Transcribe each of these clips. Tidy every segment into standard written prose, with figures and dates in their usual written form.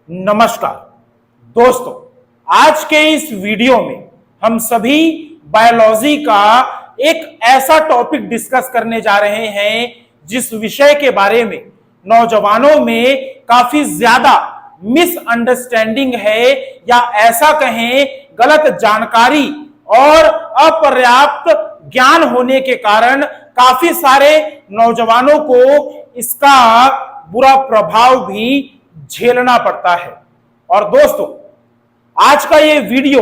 नमस्कार दोस्तों, आज के इस वीडियो में हम सभी बायोलॉजी का एक ऐसा टॉपिक डिस्कस करने जा रहे हैं जिस विषय के बारे में नौजवानों में काफी ज्यादा मिसअंडरस्टैंडिंग है या ऐसा कहें गलत जानकारी और अपर्याप्त ज्ञान होने के कारण काफी सारे नौजवानों को इसका बुरा प्रभाव भी झेलना पड़ता है। और दोस्तों, आज का ये वीडियो,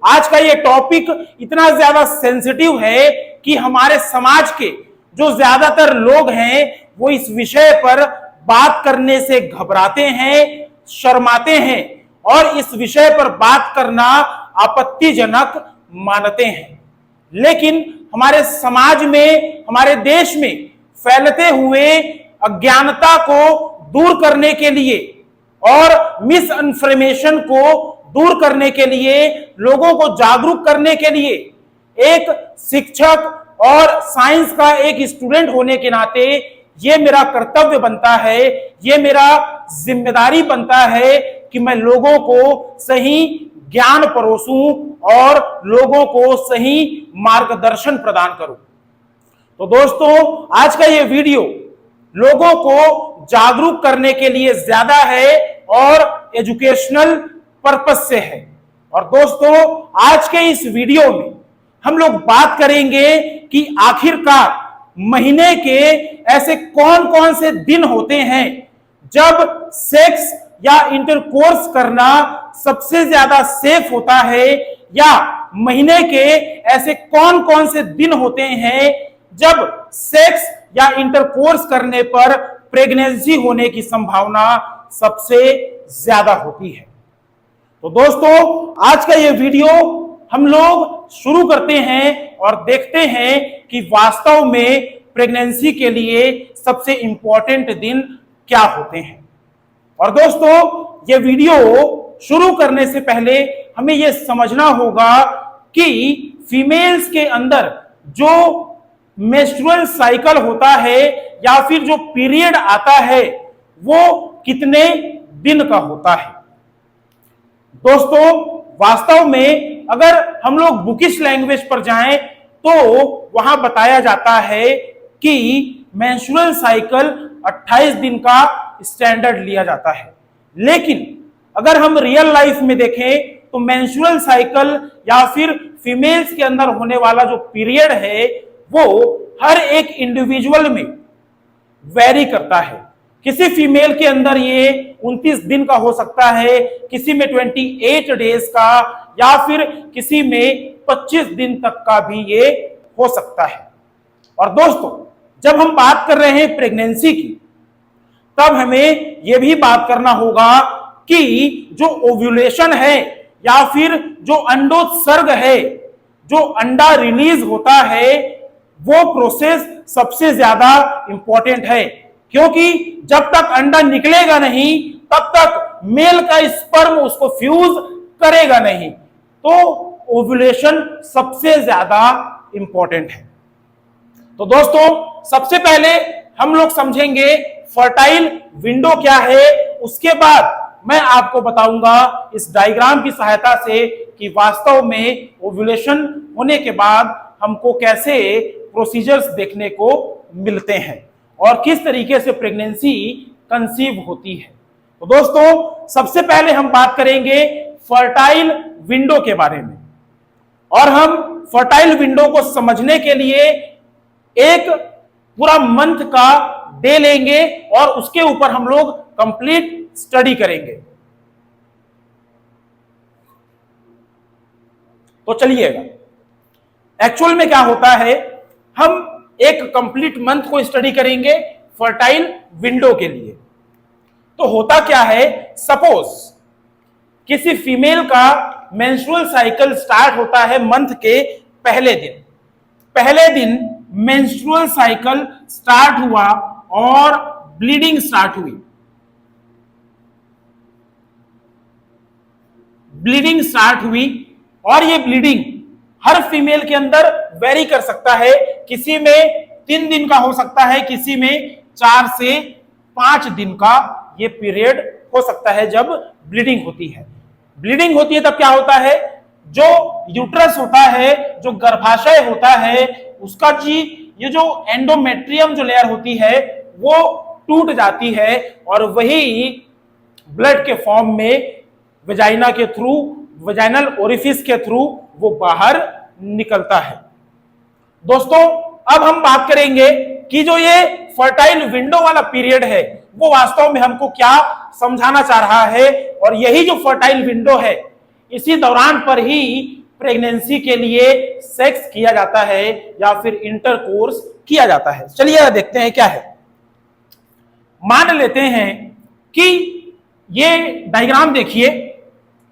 आज का ये टॉपिक इतना ज्यादा सेंसिटिव है कि हमारे समाज के जो ज्यादातर लोग हैं वो इस विषय पर बात करने से घबराते हैं, शर्माते हैं और इस विषय पर बात करना आपत्तिजनक मानते हैं। लेकिन हमारे समाज में, हमारे देश में फैलते हुए अज्ञानता को दूर करने के लिए और मिस इन्फॉर्मेशन को दूर करने के लिए, लोगों को जागरूक करने के लिए एक शिक्षक और साइंस का एक स्टूडेंट होने के नाते ये मेरा कर्तव्य बनता है, ये मेरा जिम्मेदारी बनता है कि मैं लोगों को सही ज्ञान परोसूं और लोगों को सही मार्गदर्शन प्रदान करूं। तो दोस्तों, आज का ये वीडियो लोगों को जागरूक करने के लिए ज्यादा है और एजुकेशनल पर्पस से है। और दोस्तों, आज के इस वीडियो में हम लोग बात करेंगे कि आखिरकार महीने के ऐसे कौन कौन से दिन होते हैं जब सेक्स या इंटरकोर्स करना सबसे ज्यादा सेफ होता है, या महीने के ऐसे कौन कौन से दिन होते हैं जब सेक्स या इंटरकोर्स करने पर प्रेगनेंसी होने की संभावना सबसे ज्यादा होती है। तो दोस्तों, आज का ये वीडियो हम लोग शुरू करते हैं और देखते हैं कि वास्तव में प्रेगनेंसी के लिए सबसे इंपॉर्टेंट दिन क्या होते हैं। और दोस्तों, ये वीडियो शुरू करने से पहले हमें यह समझना होगा कि फीमेल्स के अंदर जो मेंस्ट्रुअल साइकिल होता है या फिर जो पीरियड आता है वो कितने दिन का होता है। दोस्तों, वास्तव में अगर हम लोग बुकिश लैंग्वेज पर जाएं तो वहां बताया जाता है कि मेंस्ट्रुअल साइकिल 28 दिन का स्टैंडर्ड लिया जाता है। लेकिन अगर हम रियल लाइफ में देखें तो मेंस्ट्रुअल साइकिल या फिर फीमेल्स के अंदर होने वाला जो पीरियड है वो हर एक इंडिविजुअल में वेरी करता है। किसी फीमेल के अंदर ये 29 दिन का हो सकता है, किसी में 28 डेज का, या फिर किसी में 25 दिन तक का भी ये हो सकता है। और दोस्तों, जब हम बात कर रहे हैं प्रेगनेंसी की, तब हमें यह भी बात करना होगा कि जो ओव्यूलेशन है या फिर जो अंडोत्सर्ग है, जो अंडा रिलीज होता है, वो प्रोसेस सबसे ज्यादा इंपॉर्टेंट है। क्योंकि जब तक अंडा निकलेगा नहीं तब तक मेल का स्पर्म उसको फ्यूज करेगा नहीं। तो ओव्यूलेशन सबसे ज्यादा इंपॉर्टेंट है। तो दोस्तों, सबसे पहले हम लोग समझेंगे फर्टाइल विंडो क्या है। उसके बाद मैं आपको बताऊंगा इस डायग्राम की सहायता से कि वास्तव में ओव्यूलेशन होने के बाद हमको कैसे प्रोसीजर्स देखने को मिलते हैं और किस तरीके से प्रेगनेंसी कंसीव होती है। तो दोस्तों, सबसे पहले हम बात करेंगे फर्टाइल विंडो के बारे में। और हम फर्टाइल विंडो को समझने के लिए एक पूरा मंथ का डे लेंगे और उसके ऊपर हम लोग कंप्लीट स्टडी करेंगे। तो चलिएगा, एक्चुअल में क्या होता है, हम एक कंप्लीट मंथ को स्टडी करेंगे फर्टाइल विंडो के लिए। तो होता क्या है, सपोज किसी फीमेल का मेंस्ट्रुअल साइकिल स्टार्ट होता है मंथ के पहले दिन। पहले दिन मेंस्ट्रुअल साइकिल स्टार्ट हुआ और ब्लीडिंग स्टार्ट हुई। ब्लीडिंग स्टार्ट हुई और ये ब्लीडिंग हर फीमेल के अंदर वेरी कर सकता है। किसी में 3 दिन का हो सकता है, किसी में 4 से 5 दिन का ये पीरियड हो सकता है जब ब्लीडिंग होती है। ब्लीडिंग होती है तब क्या होता है, जो यूट्रस होता है, जो गर्भाशय होता है, उसका जी ये जो एंडोमेट्रियम जो लेयर होती है वो टूट जाती है और वही ब्लड के फॉर्म में वेजाइना के थ्रू, वेजाइनल ओरिफिस के थ्रू वो बाहर निकलता है। दोस्तों अब हम बात करेंगे कि जो ये फर्टाइल विंडो वाला पीरियड है वो वास्तव में हमको क्या समझाना चाह रहा है, और यही जो फर्टाइल विंडो है इसी दौरान पर ही प्रेगनेंसी के लिए सेक्स किया जाता है या फिर इंटरकोर्स किया जाता है। चलिए देखते हैं क्या है। मान लेते हैं कि ये डायग्राम देखिए,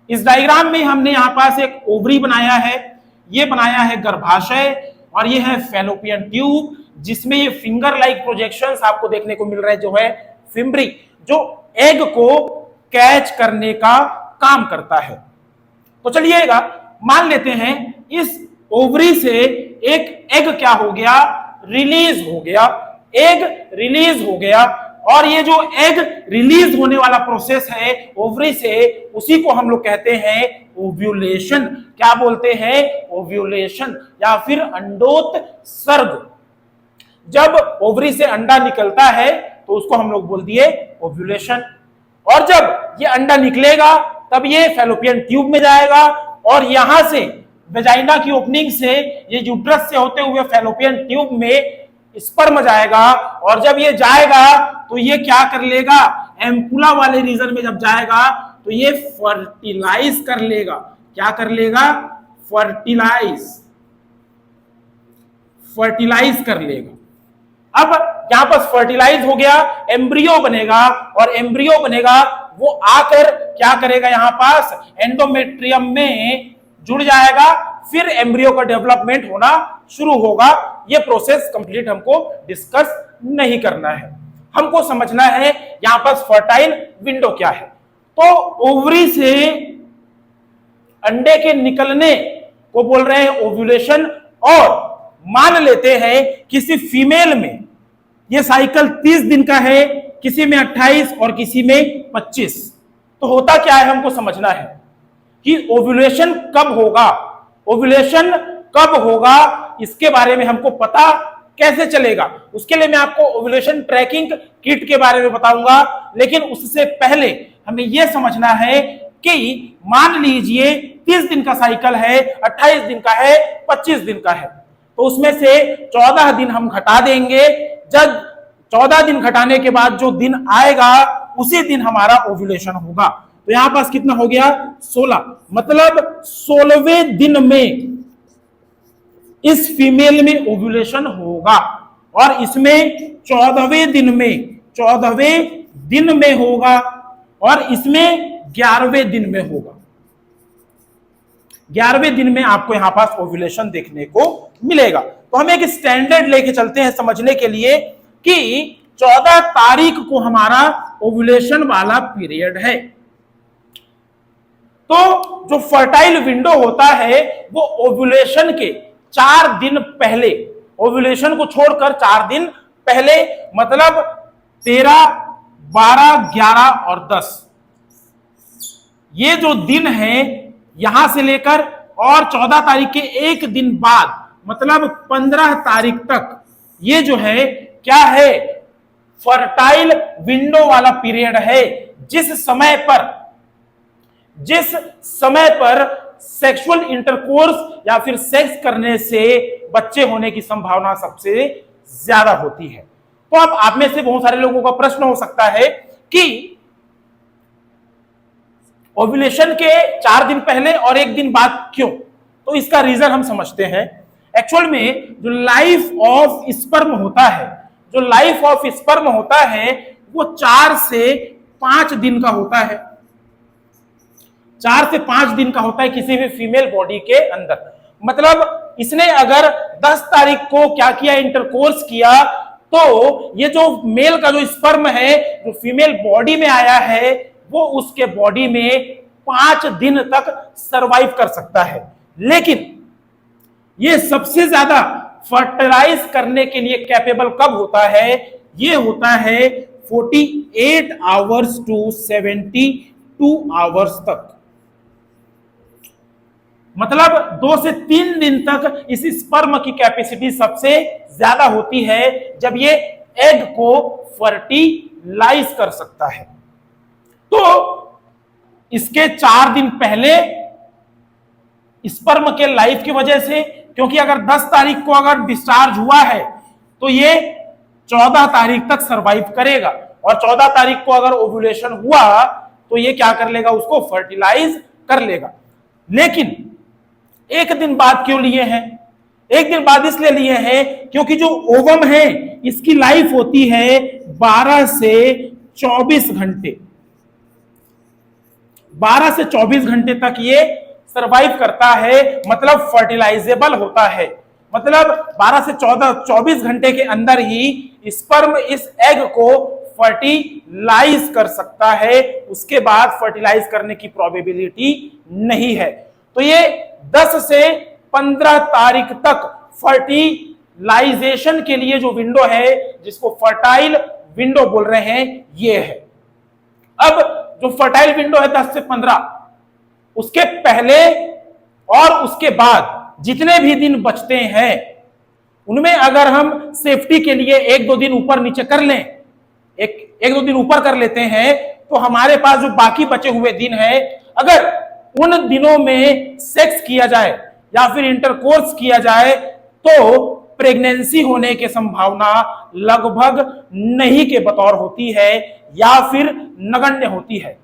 इस डायग्राम में हमने यहां पास एक ओवरी बनाया है, ये बनाया है गर्भाशय, और ये है फैलोपियन ट्यूब जिसमें ये फिंगर लाइक प्रोजेक्शंस आपको देखने को मिल रहे हैं, जो है फिम्बरी, जो एग को कैच करने का काम करता है। तो चलिएगा मान लेते हैं इस ओवरी से एक एग क्या हो गया, रिलीज हो गया, एग रिलीज हो गया, और ये जो एग रिलीज होने वाला प्रोसेस है ओवरी से, उसी को हम लोग कहते हैं ओव्यूलेशन। क्या बोलते हैं, ओव्यूलेशन या फिर अंडोत्सर्ग। जब ओवरी से अंडा निकलता है तो उसको हम लोग बोल दिए ओव्यूलेशन, और जब ये अंडा निकलेगा तब ये फैलोपियन ट्यूब में जाएगा, और यहां से वेजाइना की ओपनिंग से ये यूट्रस से होते हुए फैलोपियन ट्यूब में स्पर्म जाएगा, और जब ये जाएगा तो ये क्या कर लेगा, एम्पुला वाले रीजन में जब जाएगा तो ये फर्टिलाइज कर लेगा। क्या कर लेगा, फर्टिलाइज कर लेगा। अब यहां पर फर्टिलाइज हो गया, एम्ब्रियो बनेगा, और एम्ब्रियो बनेगा वो आकर क्या करेगा, यहां पास एंडोमेट्रियम में जुड़ जाएगा, फिर एम्ब्रियो का डेवलपमेंट होना शुरू होगा। ये प्रोसेस कंप्लीट हमको डिस्कस नहीं करना है, हमको समझना है यहां पर फर्टाइल विंडो क्या है। तो ओवरी से अंडे के निकलने को बोल रहे हैं ओव्यूलेशन, और मान लेते हैं किसी फीमेल में ये साइकिल 30 दिन का है, किसी में 28 और किसी में 25। तो होता क्या है हमको समझना है कि ओव्यूलेशन कब होगा, ओव्यूलेशन कब होगा इसके बारे में हमको पता कैसे चलेगा। उसके लिए मैं आपको ओव्यूलेशन ट्रैकिंग किट के बारे में बताऊंगा, लेकिन उससे पहले हमें यह समझना है कि मान लीजिए 30 दिन का साइकिल है, 28 दिन का है, 25 दिन का है, तो उसमें से 14 दिन हम घटा देंगे। जब 14 दिन घटाने के बाद जो दिन आएगा उसी दिन हमारा ओव्यूलेशन होगा। तो यहां पास कितना हो गया, 16, मतलब 16वें दिन में इस फीमेल में ओव्यूलेशन होगा, और इसमें 14वें दिन में होगा, और इसमें 11वें दिन में होगा। 11वें दिन में आपको यहां पास ओव्यूलेशन देखने को मिलेगा। तो हम एक स्टैंडर्ड लेके चलते हैं समझने के लिए कि 14 तारीख को हमारा ओव्यूलेशन वाला पीरियड है। तो जो फर्टाइल विंडो होता है वो ओव्यूलेशन के 4 दिन पहले, ओव्यूलेशन को छोड़कर 4 दिन पहले, मतलब 13, 12, 11 और 10, ये जो दिन है यहां से लेकर और 14 तारीख के एक दिन बाद, मतलब 15 तारीख तक, ये जो है क्या है, फर्टाइल विंडो वाला पीरियड है। जिस समय पर सेक्सुअल इंटरकोर्स या फिर सेक्स करने से बच्चे होने की संभावना सबसे ज्यादा होती है। तो अब आप में से बहुत सारे लोगों का प्रश्न हो सकता है कि ओव्यूलेशन के 4 दिन पहले और 1 दिन बाद क्यों? तो इसका रीजन हम समझते हैं। एक्चुअल में जो लाइफ ऑफ स्पर्म होता है वो 4 से 5 दिन का होता है। 4 से 5 दिन का होता है किसी भी फीमेल बॉडी के अंदर। मतलब इसने अगर 10 तारीख को क्या किया, इंटरकोर्स किया, तो ये जो मेल का जो स्पर्म है जो फीमेल बॉडी में आया है वो उसके बॉडी में 5 दिन तक सरवाइव कर सकता है। लेकिन ये सबसे ज्यादा फर्टिलाइज करने के लिए कैपेबल कब होता है? ये होता है 48 आवर्स टू 72 आवर्स तक। मतलब 2 से 3 दिन तक इस स्पर्म की कैपेसिटी सबसे ज्यादा होती है जब ये एग को फर्टिलाइज कर सकता है। तो इसके 4 दिन पहले स्पर्म के लाइफ की वजह से, क्योंकि अगर 10 तारीख को अगर डिस्चार्ज हुआ है तो ये 14 तारीख तक सरवाइव करेगा, और 14 तारीख को अगर ओव्यूलेशन हुआ तो ये क्या कर लेगा, उसको फर्टिलाइज कर लेगा। लेकिन एक दिन बाद क्यों लिए हैं? एक दिन बाद इसलिए लिए हैं क्योंकि जो ओवम है इसकी लाइफ होती है 12 से 24 घंटे। 12 से 24 घंटे तक ये सरवाइव करता है, मतलब फर्टिलाइजेबल होता है। मतलब 12 से 24 घंटे के अंदर ही स्पर्म इस एग को फर्टिलाइज कर सकता है, उसके बाद फर्टिलाइज करने की प्रोबेबिलिटी नहीं है। तो ये 10 से 15 तारीख तक फर्टिलाइजेशन के लिए जो विंडो है, जिसको फर्टाइल विंडो बोल रहे हैं, ये है। अब जो फर्टाइल विंडो है 10 से 15, उसके पहले और उसके बाद जितने भी दिन बचते हैं उनमें अगर हम सेफ्टी के लिए 1-2 दिन ऊपर नीचे कर लें, एक 2 दिन ऊपर कर लेते हैं, तो हमारे पास जो बाकी बचे हुए दिन है, अगर उन दिनों में सेक्स किया जाए या फिर इंटरकोर्स किया जाए तो प्रेगनेंसी होने की संभावना लगभग नहीं के बतौर होती है या फिर नगण्य होती है।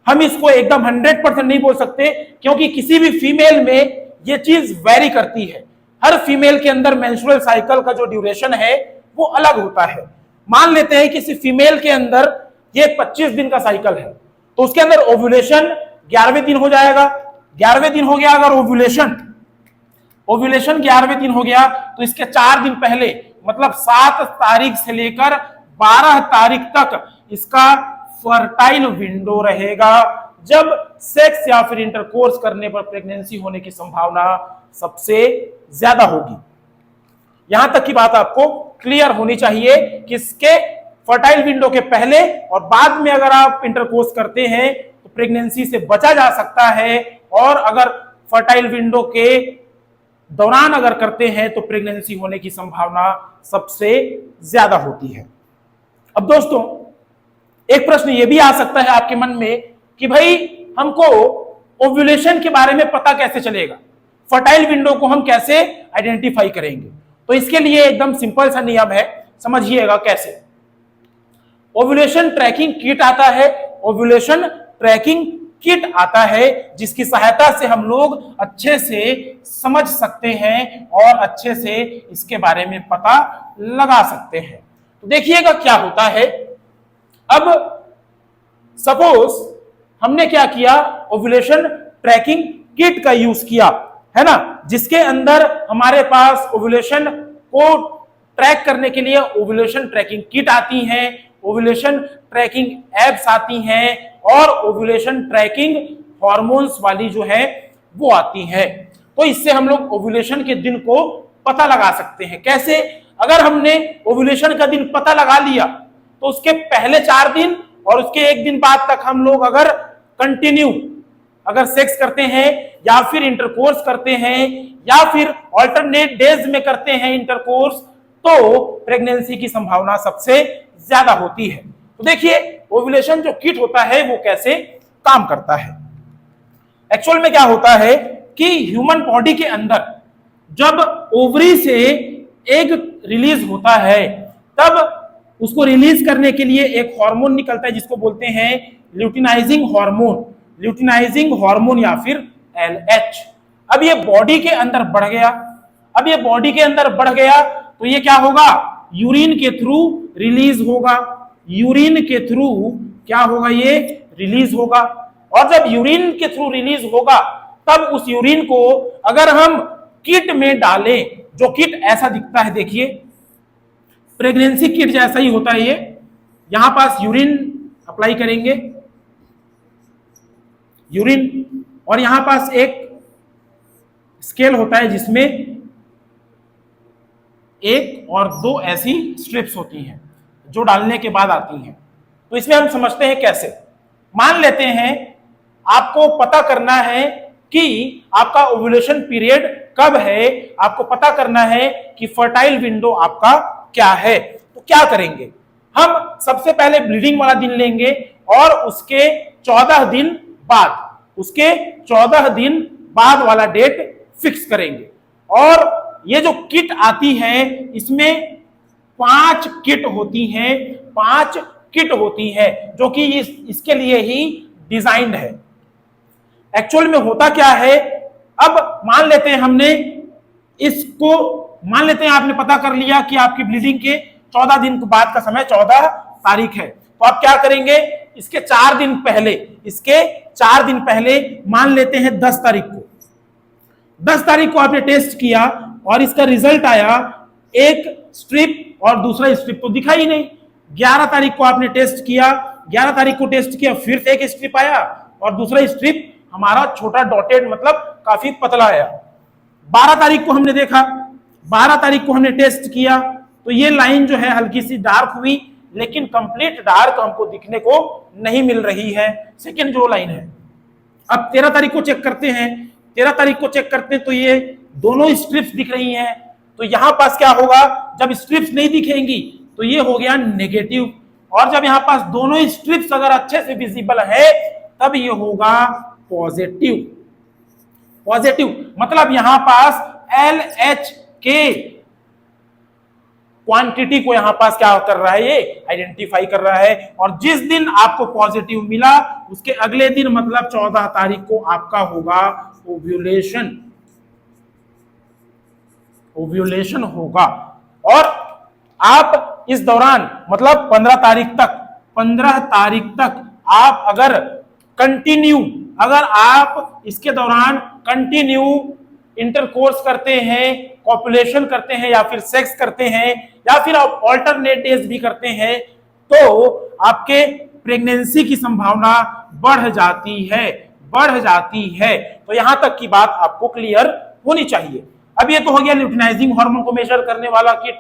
हम इसको एकदम 100% नहीं बोल सकते, क्योंकि किसी भी फीमेल में यह चीज वेरी करती है। हर फीमेल के अंदर मेंस्ट्रुअल साइकिल का जो ड्यूरेशन है वो अलग होता है। मान लेते हैं किसी फीमेल के अंदर ये 25 दिन का साइकिल है, तो उसके अंदर ओव्यूलेशन 11वें दिन हो जाएगा। 11वें दिन हो गया अगर ओव्यूलेशन 11वें दिन हो गया, तो इसके 4 दिन पहले मतलब 7 तारीख से लेकर 12 तारीख तक इसका फर्टाइल विंडो रहेगा, जब सेक्स या फिर इंटरकोर्स करने पर प्रेगनेंसी होने की संभावना सबसे ज्यादा होगी। यहां तक की बात आपको क्लियर होनी चाहिए कि इसके फर्टाइल विंडो के पहले और बाद में अगर आप इंटरकोर्स करते हैं तो प्रेगनेंसी से बचा जा सकता है, और अगर फर्टाइल विंडो के दौरान अगर करते हैं तो प्रेगनेंसी होने की संभावना सबसे ज्यादा होती है। अब दोस्तों, एक प्रश्न यह भी आ सकता है आपके मन में कि भाई हमको ओव्यूलेशन के बारे में पता कैसे चलेगा, फर्टाइल विंडो को हम कैसे आइडेंटिफाई करेंगे? तो इसके लिए एकदम सिंपल सा नियम है, समझिएगा कैसे। ओव्यूलेशन ट्रैकिंग किट आता है, ओव्यूलेशन ट्रैकिंग किट आता है, जिसकी सहायता से हम लोग अच्छे से समझ सकते हैं और अच्छे से इसके बारे में पता लगा सकते हैं। तो देखिएगा क्या होता है। अब सपोज हमने क्या किया, ओव्यूलेशन ट्रैकिंग किट का यूज किया, है ना, जिसके अंदर हमारे पास ओव्यूलेशन को ट्रैक करने के लिए ओव्यूलेशन ट्रैकिंग किट आती हैं, ओव्यूलेशन ट्रैकिंग एप्स आती हैं, और ओव्यूलेशन ट्रैकिंग हार्मोन्स वाली जो है वो आती है। तो इससे हम लोग ओव्यूलेशन के दिन को पता लगा सकते हैं। कैसे? अगर हमने ओव्यूलेशन का दिन पता लगा लिया तो उसके पहले 4 दिन और उसके 1 दिन बाद तक हम लोग अगर कंटिन्यू अगर सेक्स करते हैं या फिर इंटरकोर्स करते हैं या फिर ऑल्टरनेट डेज में करते हैं इंटरकोर्स, तो प्रेगनेंसी की संभावना सबसे ज्यादा होती है। तो देखिए ओव्यूलेशन जो किट होता है वो कैसे काम करता है। एक्चुअल में क्या होता है कि ह्यूमन बॉडी के अंदर जब ओवरी से एग रिलीज होता है, तब उसको रिलीज करने के लिए एक हार्मोन निकलता है जिसको बोलते हैं ल्यूटिनाइजिंग हार्मोन या फिर LH। अब ये बॉडी के अंदर बढ़ गया, तो ये क्या होगा, यूरिन के थ्रू रिलीज होगा। यूरिन के थ्रू क्या होगा, ये रिलीज होगा। और जब यूरिन के थ्रू रिलीज होगा तब उस यूरिन को अगर हम किट में डालें, जो किट ऐसा दिखता है, देखिए प्रेगनेंसी किट जैसा ही होता है ये। यहां पास यूरिन अप्लाई करेंगे, यूरिन, और यहां पास एक स्केल होता है जिसमें 1 और 2 ऐसी स्ट्रिप्स होती हैं। जो डालने के बाद आती हैं। तो इसमें हम समझते हैं कैसे। मान लेते हैं आपको पता करना है कि आपका ओव्यूलेशन पीरियड कब है, आपको पता करना है कि फर्टाइल विंडो आपका क्या है। तो क्या करेंगे, हम सबसे पहले ब्लीडिंग वाला दिन लेंगे और उसके 14 दिन बाद वाला डेट फिक्स करेंगे। और ये जो किट आती है इसमें 5 किट होती हैं जो कि इसके लिए ही डिजाइंड है। एक्चुअल में होता क्या है, अब मान लेते हैं आपने पता कर लिया कि आपकी ब्लीडिंग के 14 दिन के बाद का समय 14 तारीख है। तो आप क्या करेंगे, इसके 4 दिन पहले मान लेते हैं 10 तारीख को। 10 तारीख को आपने टेस्ट किया और इसका रिजल्ट आया, एक स्ट्रिप और दूसरा स्ट्रिप तो दिखा ही नहीं। 11 तारीख को आपने टेस्ट किया, फिर से एक स्ट्रिप आया और दूसरा स्ट्रिप हमारा छोटा डॉटेड मतलब काफी पतला आया। 12 तारीख को हमने देखा, 12 तारीख को हमने टेस्ट किया तो ये लाइन जो है हल्की सी डार्क हुई, लेकिन कंप्लीट डार्क हमको दिखने को नहीं मिल रही है, सेकेंड जो लाइन है। अब 13 तारीख को चेक करते हैं तो ये दोनों स्ट्रिप्स दिख रही हैं। तो यहां पास क्या होगा, जब स्ट्रिप्स नहीं दिखेंगी तो ये हो गया नेगेटिव, और जब यहां पास दोनों स्ट्रिप्स अगर अच्छे से विजिबल है तब ये होगा पॉजिटिव। मतलब यहां पास LH के क्वांटिटी को यहां पास क्या कर रहा है, ये आइडेंटिफाई कर रहा है। और जिस दिन आपको पॉजिटिव मिला उसके अगले दिन मतलब 14 तारीख को आपका होगा ओव्यूलेशन होगा। और आप इस दौरान मतलब 15 तारीख तक आप अगर आप इसके दौरान कंटिन्यू इंटरकोर्स करते हैं, कॉपुलेशन करते हैं या फिर सेक्स करते हैं या फिर आप ऑल्टरनेट डेज भी करते हैं तो आपके प्रेगनेंसी की संभावना बढ़ जाती है। तो यहां तक की बात आपको क्लियर होनी चाहिए। अब ये तो हो गया ल्यूटिनाइजिंग हार्मोन को मेजर करने वाला किट।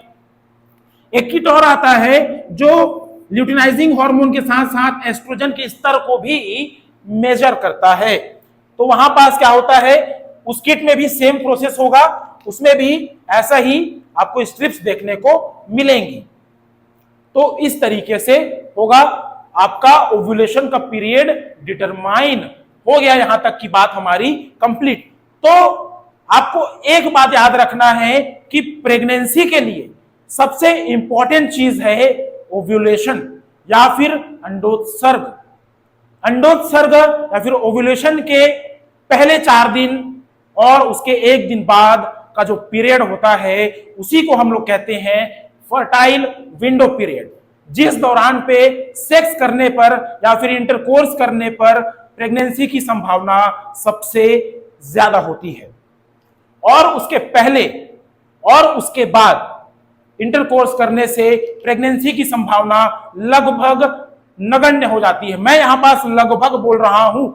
एक किट और आता है जो ल्यूटिनाइजिंग हार्मोन के साथ साथ एस्ट्रोजन के स्तर को भी मेजर करता है। तो वहां पास क्या होता है, उस किट में भी सेम प्रोसेस होगा, उसमें भी ऐसा ही आपको स्ट्रिप्स देखने को मिलेंगी। तो इस तरीके से होगा आपका ओव्यूलेशन का पीरियड डिटरमाइन हो गया। यहां तक की बात हमारी कंप्लीट। तो आपको एक बात याद रखना है कि प्रेगनेंसी के लिए सबसे इंपॉर्टेंट चीज है ओव्यूलेशन या फिर अंडोत्सर्ग या फिर ओव्यूलेशन के पहले 4 दिन और उसके 1 दिन बाद का जो पीरियड होता है उसी को हम लोग कहते हैं फर्टाइल विंडो पीरियड, जिस दौरान पे सेक्स करने पर या फिर इंटरकोर्स करने पर प्रेगनेंसी की संभावना सबसे ज्यादा होती है। और उसके पहले और उसके बाद इंटरकोर्स करने से प्रेगनेंसी की संभावना लगभग नगण्य हो जाती है। मैं यहां पास लगभग बोल रहा हूं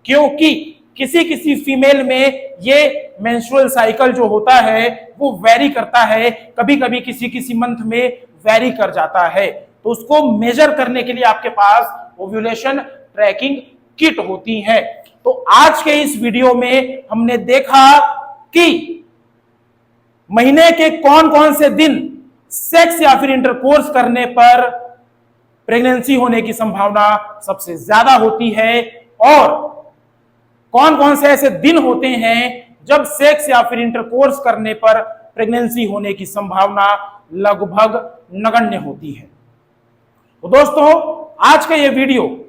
क्योंकि किसी फीमेल में ये मेंस्ट्रुअल साइकिल जो होता है वो वेरी करता है, कभी कभी किसी मंथ में वेरी कर जाता है। तो उसको मेजर करने के लिए आपके पास ओव्यूलेशन ट्रैकिंग किट होती है। तो आज के इस वीडियो में हमने देखा कि महीने के कौन कौन से दिन सेक्स या फिर इंटरकोर्स करने पर प्रेगनेंसी होने की संभावना सबसे ज्यादा होती है और कौन कौन से ऐसे दिन होते हैं जब सेक्स या फिर इंटरकोर्स करने पर प्रेगनेंसी होने की संभावना लगभग नगण्य होती है। तो दोस्तों, आज का ये वीडियो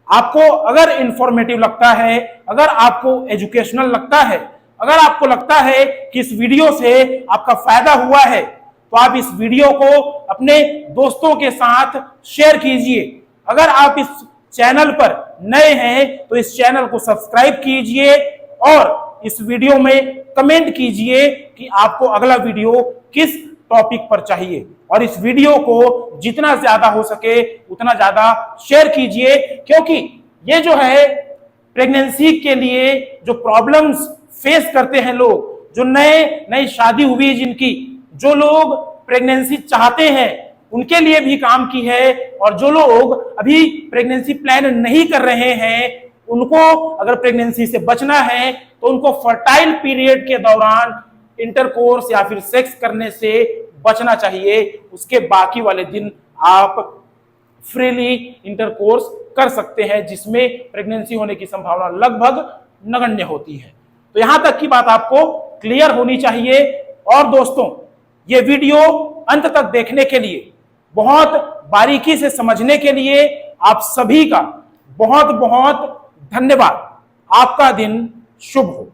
आपको अगर इंफॉर्मेटिव लगता है, अगर आपको एजुकेशनल लगता है, अगर आपको लगता है कि इस वीडियो से आपका फायदा हुआ है तो आप इस वीडियो को अपने दोस्तों के साथ शेयर कीजिए। अगर आप इस चैनल पर नए हैं तो इस चैनल को सब्सक्राइब कीजिए और इस वीडियो में कमेंट कीजिए कि आपको अगला वीडियो किस टॉपिक पर चाहिए और इस वीडियो को जितना ज्यादा हो सके उतना ज्यादा शेयर कीजिए, क्योंकि ये जो है प्रेगनेंसी के लिए जो प्रॉब्लम्स फेस करते हैं लोग, जो नई शादी हुई जिनकी, जो लोग प्रेगनेंसी चाहते हैं उनके लिए भी काम की है। और जो लोग अभी प्रेगनेंसी प्लान नहीं कर रहे हैं, उनको अगर प्रेगनेंसी से बचना है तो उनको फर्टाइल पीरियड के दौरान इंटरकोर्स या फिर सेक्स करने से बचना चाहिए। उसके बाकी वाले दिन आप फ्रीली इंटरकोर्स कर सकते हैं, जिसमें प्रेगनेंसी होने की संभावना लगभग नगण्य होती है। तो यहां तक की बात आपको क्लियर होनी चाहिए। और दोस्तों, ये वीडियो अंत तक देखने के लिए, बहुत बारीकी से समझने के लिए आप सभी का बहुत बहुत धन्यवाद। आपका दिन शुभ हो।